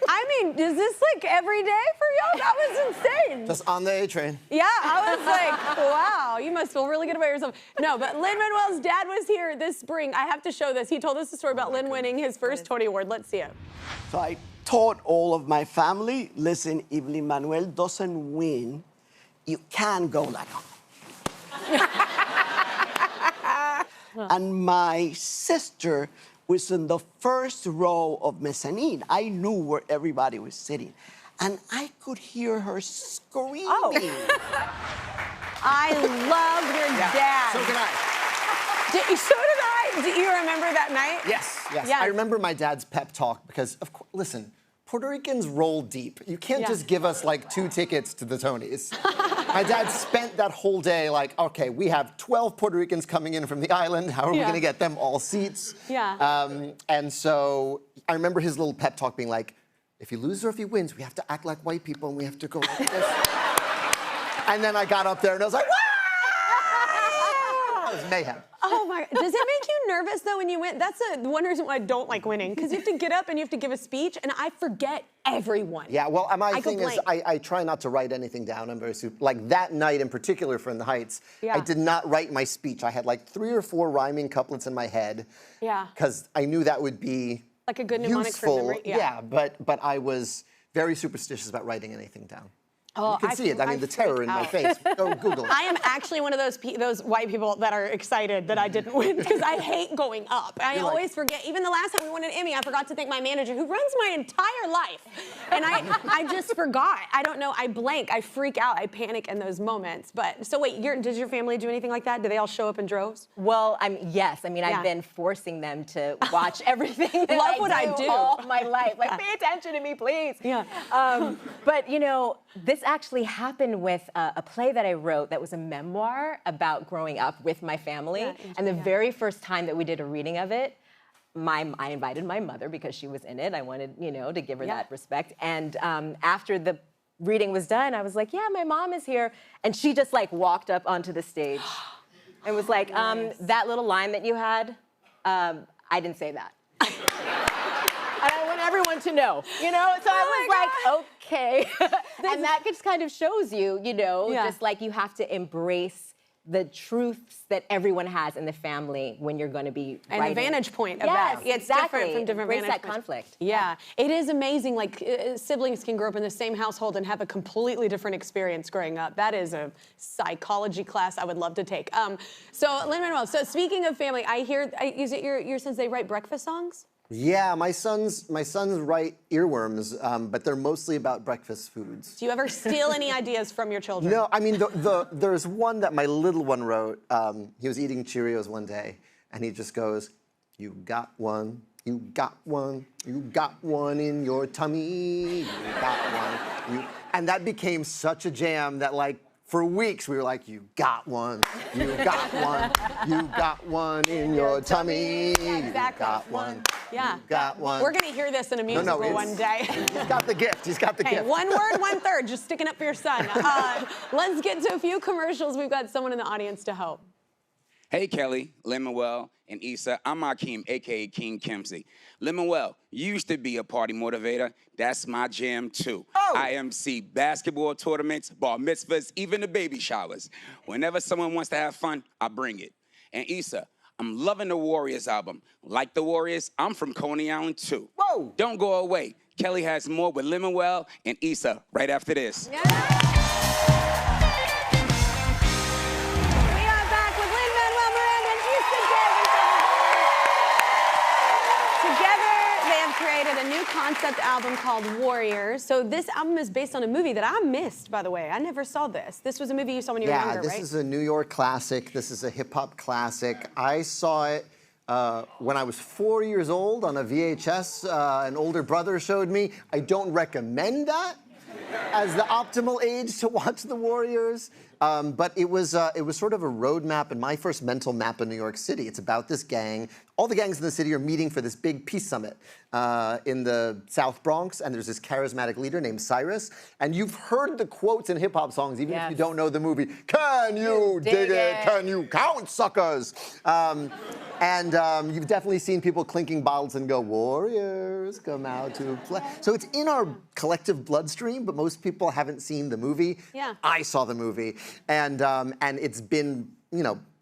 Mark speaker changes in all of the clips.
Speaker 1: I mean, is this like every day for y'all? That was insane.
Speaker 2: Just on the A train.
Speaker 1: Yeah, I was like, wow, you must feel really good about yourself. No, but Lin-Manuel's dad was here this spring. I have to show this. He told us a story about Lin winning his first Tony Award. Let's see it.
Speaker 3: So I taught all of my family, listen, if Lin-Manuel doesn't win, you can't go like And my sister was in the first row of mezzanine. I knew where everybody was sitting. And I could hear her screaming.
Speaker 1: Oh. I love your dad.
Speaker 2: So can I.
Speaker 1: So did I. Do you remember that night?
Speaker 2: Yes. I remember my dad's pep talk because, of course, listen, Puerto Ricans roll deep. You can't just give us like 2 tickets to the Tonys. My dad spent that whole day like, okay, we have 12 Puerto Ricans coming in from the island. How are we gonna get them all seats? And so I remember his little pep talk being like, if he loses or if he wins, we have to act like white people and we have to go like this. And then I got up there and I was like, Wah! It was mayhem.
Speaker 1: Oh my God. Does it make you nervous though when you win? That's one reason why I don't like winning, because you have to get up and you have to give a speech and I forget everyone.
Speaker 2: Yeah, well, my thing is I try not to write anything down. I'm very like that night in particular for In the Heights, I did not write my speech. I had like 3 or 4 rhyming couplets in my head. Yeah. Because I knew that would be
Speaker 1: like a good mnemonic for memory.
Speaker 2: Yeah, but I was very superstitious about writing anything down.
Speaker 1: Oh,
Speaker 2: you can see it. I mean, the terror in my face. Go Google it.
Speaker 1: I am actually one of those white people that are excited that I didn't win because I hate going up. I always forget. Even the last time we won an Emmy, I forgot to thank my manager who runs my entire life. And I just forgot. I don't know. I blank. I freak out. I panic in those moments. But so wait, does your family do anything like that? Do they all show up in droves?
Speaker 4: Well, yes. I mean, I've been forcing them to watch everything that
Speaker 1: Love what I do
Speaker 4: all my life. Like, pay attention to me, please.
Speaker 1: Yeah.
Speaker 4: But you know, this actually happened with a play that I wrote that was a memoir about growing up with my family. And the very first time that we did a reading of it, I invited my mother because she was in it. I wanted, you know, to give her that respect. And after the reading was done, I was like, yeah, my mom is here. And she just like walked up onto the stage and was like, that little line that you had, I didn't say that. And I want everyone to know, you know? So I was like, okay. And that just kind of shows you, you know, just like you have to embrace the truths that everyone has in the family when you're going to be writing.
Speaker 1: And the vantage point of that. Yeah, it's different from different vantage points.
Speaker 4: That conflict.
Speaker 1: Yeah, it is amazing. Like, siblings can grow up in the same household and have a completely different experience growing up. That is a psychology class I would love to take. So, Lin-Manuel, so speaking of family, I hear, is it your sons, they write breakfast songs?
Speaker 2: Yeah, my sons write earworms, but they're mostly about breakfast foods.
Speaker 1: Do you ever steal any ideas from your children?
Speaker 2: No, I mean, there's one that my little one wrote. He was eating Cheerios one day, and he just goes, "You got one, you got one, you got one in your tummy, you got one." And that became such a jam that, like, for weeks, we were like, you got one, you got one, you got one in your tummy, you got one, you got one.
Speaker 1: We're gonna hear this in a musical one day.
Speaker 2: He's got the gift, he's got the gift.
Speaker 1: 1 word, 1/3, just sticking up for your son. Let's get to a few commercials. We've got someone in the audience to help.
Speaker 5: Hey, Kelly, Lin-Manuel, and Eisa. I'm Akeem, a.k.a. King Kempsey. Lin-Manuel, you used to be a party motivator. That's my jam, too. I MC basketball tournaments, bar mitzvahs, even the baby showers. Whenever someone wants to have fun, I bring it. And Eisa, I'm loving the Warriors album. Like the Warriors, I'm from Coney Island, too.
Speaker 2: Whoa!
Speaker 5: Don't go away. Kelly has more with Lin-Manuel and Eisa right after this.
Speaker 1: A new concept album called Warriors. So this album is based on a movie that I missed, by the way. I never saw this. This was a movie you saw when you were younger, right?
Speaker 2: Yeah, this is a New York classic. This is a hip-hop classic. I saw it when I was 4 years old on a VHS. An older brother showed me. I don't recommend that as the optimal age to watch The Warriors. But it was sort of a roadmap and my first mental map of New York City. It's about this gang. All the gangs in the city are meeting for this big peace summit in the South Bronx, and there's this charismatic leader named Cyrus. And you've heard the quotes in hip-hop songs, even if you don't know the movie. Can you dig it? Can you count, suckers? You've definitely seen people clinking bottles and go, warriors come out to play. So it's in our collective bloodstream, but most people haven't seen the movie.
Speaker 1: Yeah.
Speaker 2: I saw the movie, and it's been,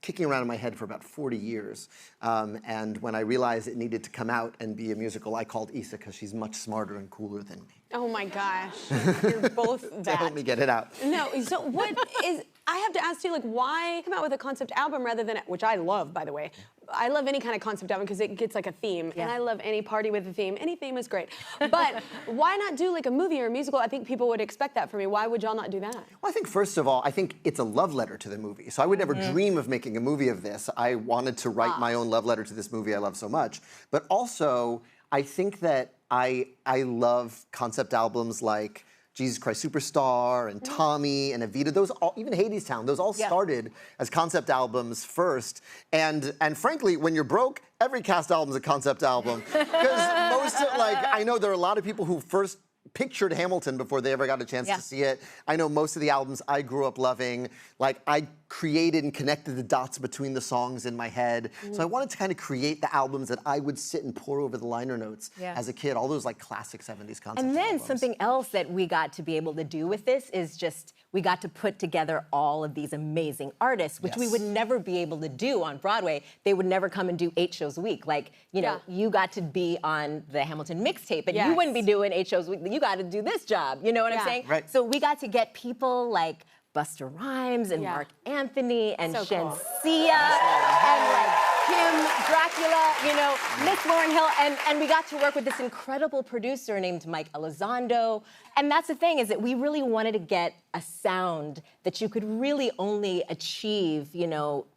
Speaker 2: kicking around in my head for about 40 years. And when I realized it needed to come out and be a musical, I called Eisa because she's much smarter and cooler than me.
Speaker 1: Oh my gosh, you're both that.
Speaker 2: To help me get it out.
Speaker 1: No, so what is, I have to ask you, like, why come out with a concept album rather than, which I love, by the way. I love any kind of concept album because it gets like a theme, and I love any party with a theme. Any theme is great. But why not do like a movie or a musical? I think people would expect that from me. Why would y'all not do that?
Speaker 2: Well, I think first of all, I think it's a love letter to the movie. So I would never dream of making a movie of this. I wanted to write my own love letter to this movie I love so much. But also, I think that I love concept albums like Jesus Christ Superstar and Tommy and Evita, those all, even Hadestown, those all started as concept albums first. And frankly, when you're broke, every cast album is a concept album. Because most of, I know there are a lot of people who first pictured Hamilton before they ever got a chance to see it. I know most of the albums I grew up loving. I created and connected the dots between the songs in my head. So I wanted to kind of create the albums that I would sit and pour over the liner notes as a kid, all those classic 70s concept
Speaker 4: And then
Speaker 2: albums.
Speaker 4: something else that we got to be able to do with this is just, we got to put together all of these amazing artists, which we would never be able to do on Broadway. They would never come and do 8 shows a week. You got to be on the Hamilton mixtape, but you wouldn't be doing 8 shows a week. You got to do this job, you know what I'm saying?
Speaker 2: Right.
Speaker 4: So we got to get people like Busta Rhymes and Mark Anthony and Shensia and Kim Dracula, Miss Lauryn Hill, and we got to work with this incredible producer named Mike Elizondo. And that's the thing, is that we really wanted to get a sound that you could really only achieve,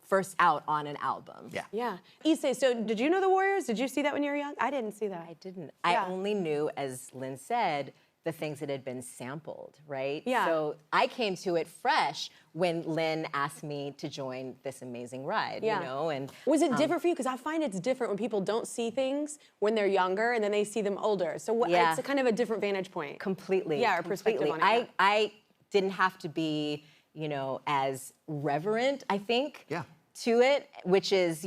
Speaker 4: first out on an album.
Speaker 1: Yeah. Issa, so did you know the Warriors? Did you see that when you were young? I didn't see that.
Speaker 4: I didn't. I only knew, as Lynn said, the things that had been sampled, right?
Speaker 1: Yeah.
Speaker 4: So I came to it fresh when Lynn asked me to join this amazing ride, and
Speaker 1: was it different for you? Because I find it's different when people don't see things when they're younger and then they see them older. So it's a kind of a different vantage point.
Speaker 4: Completely.
Speaker 1: Yeah, or perspective on it.
Speaker 4: I didn't have to be, as reverent, I think. To it, which is,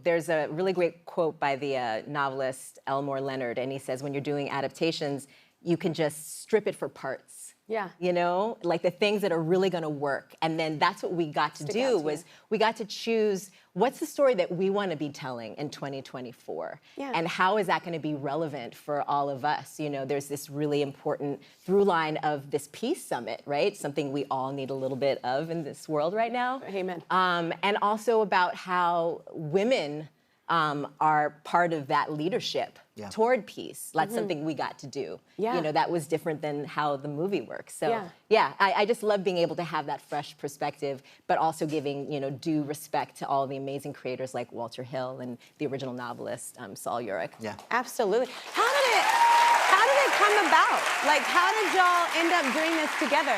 Speaker 4: there's a really great quote by the novelist Elmore Leonard, and he says, when you're doing adaptations, you can just strip it for parts.
Speaker 1: Yeah.
Speaker 4: The things that are really gonna work. And then that's what we got to do, was we got to choose what's the story that we wanna be telling in 2024? And how is that gonna be relevant for all of us? There's this really important through line of this peace summit, right? Something we all need a little bit of in this world right now.
Speaker 1: Amen.
Speaker 4: And also about how women are part of that leadership toward peace. That's something we got to do. That was different than how the movie works. So I just love being able to have that fresh perspective, but also giving due respect to all the amazing creators like Walter Hill and the original novelist Saul Urich.
Speaker 2: Yeah,
Speaker 1: absolutely. How did it come about? How did y'all end up doing this together?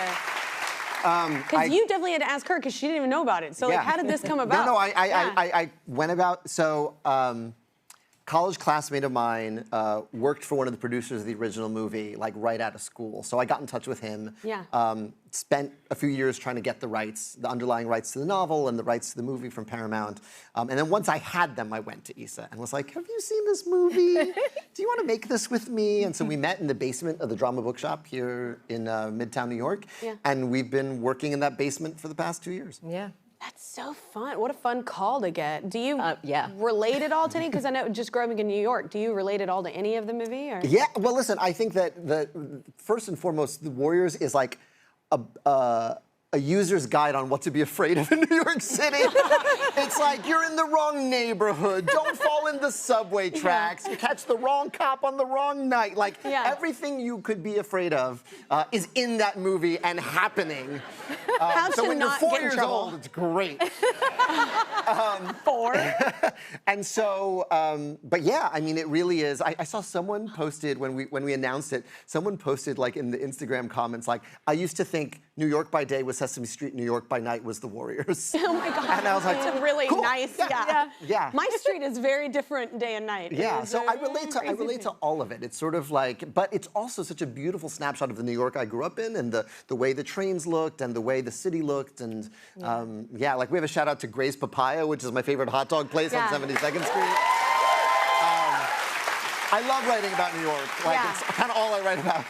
Speaker 1: Because you definitely had to ask her because she didn't even know about it. So how did this come about?
Speaker 2: No, I went about, so college classmate of mine worked for one of the producers of the original movie, right out of school. So I got in touch with him. Spent a few years trying to get the rights, the underlying rights to the novel and the rights to the movie from Paramount. And then once I had them, I went to Eisa and was like, have you seen this movie? Do you want to make this with me? And so we met in the basement of the Drama Bookshop here in Midtown New York. And we've been working in that basement for the past 2 years.
Speaker 1: That's so fun. What a fun call to get. Do you relate at all to any? Because I know just growing up in New York, do you relate at all to any of the movie? Or?
Speaker 2: Yeah, well, listen, I think that first and foremost, The Warriors is like a user's guide on what to be afraid of in New York City. It's like, you're in the wrong neighborhood, don't fall in the subway tracks, you catch the wrong cop on the wrong night. Everything you could be afraid of is in that movie and happening. So when you're 4 years old, it's great.
Speaker 1: 4?
Speaker 2: And so, but yeah, I mean, it really is. I saw someone posted when we announced it, someone posted in the Instagram comments, I used to think New York by day was Sesame Street, New York by night was the Warriors.
Speaker 1: Oh my God.
Speaker 2: And I was like,
Speaker 1: it's a really
Speaker 2: cool.
Speaker 1: nice,
Speaker 2: Yeah.
Speaker 1: My street is very different day and night.
Speaker 2: Yeah, so I relate to all of it. It's sort of like, but it's also such a beautiful snapshot of the New York I grew up in, and the way the trains looked and the way the city looked, and like we have a shout out to Gray's Papaya, which is my favorite hot dog place on 72nd Street. I love writing about New York. Like it's kind of all I write about.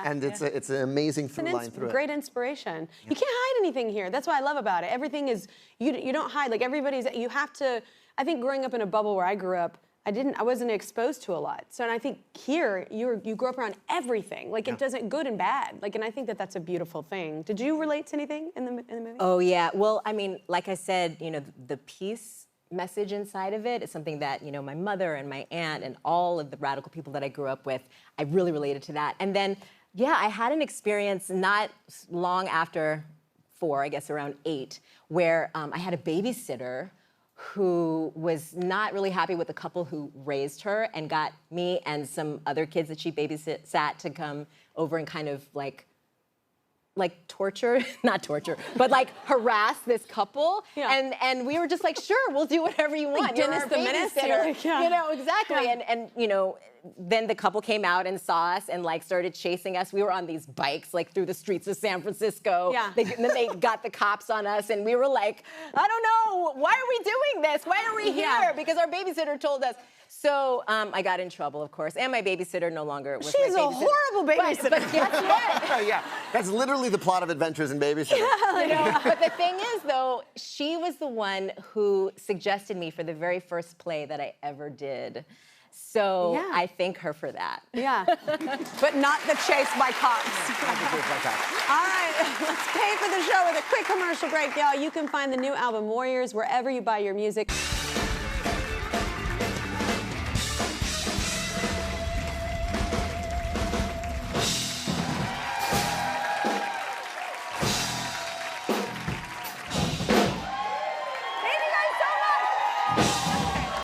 Speaker 2: And it's an amazing through line through it.
Speaker 1: Great inspiration. You can't hide anything here. That's what I love about it. Everything is you don't hide. Like you have to. I think growing up in a bubble where I grew up, I wasn't exposed to a lot. So and I think here you grow up around everything. Like it doesn't good and bad. Like and I think that's a beautiful thing. Did you relate to anything in the movie?
Speaker 4: Oh yeah. Well, I mean, like I said, the peace message inside of it is something that my mother and my aunt and all of the radical people that I grew up with, I really related to that. And then I had an experience not long after 4, I guess around 8, where I had a babysitter who was not really happy with the couple who raised her and got me and some other kids that she babysat to come over and kind of like torture, not torture, but like harass this couple. And we were just like, sure, we'll do whatever you want.
Speaker 1: Like Dennis the Menace.
Speaker 4: Exactly. And then the couple came out and saw us and like started chasing us. We were on these bikes like through the streets of San Francisco. And then they got the cops on us and we were like, I don't know, why are we doing this? Why are we here? Because our babysitter told us. So I got in trouble, of course, and my babysitter no longer was my babysitter.
Speaker 1: She's a horrible babysitter.
Speaker 4: But guess what?
Speaker 2: That's literally the plot of Adventures in Babysitting.
Speaker 4: But the thing is, though, she was the one who suggested me for the very first play that I ever did. So I thank her for that.
Speaker 1: But not the chase by cops. All right, let's pay for the show with a quick commercial break, y'all. You can find the new album Warriors wherever you buy your music.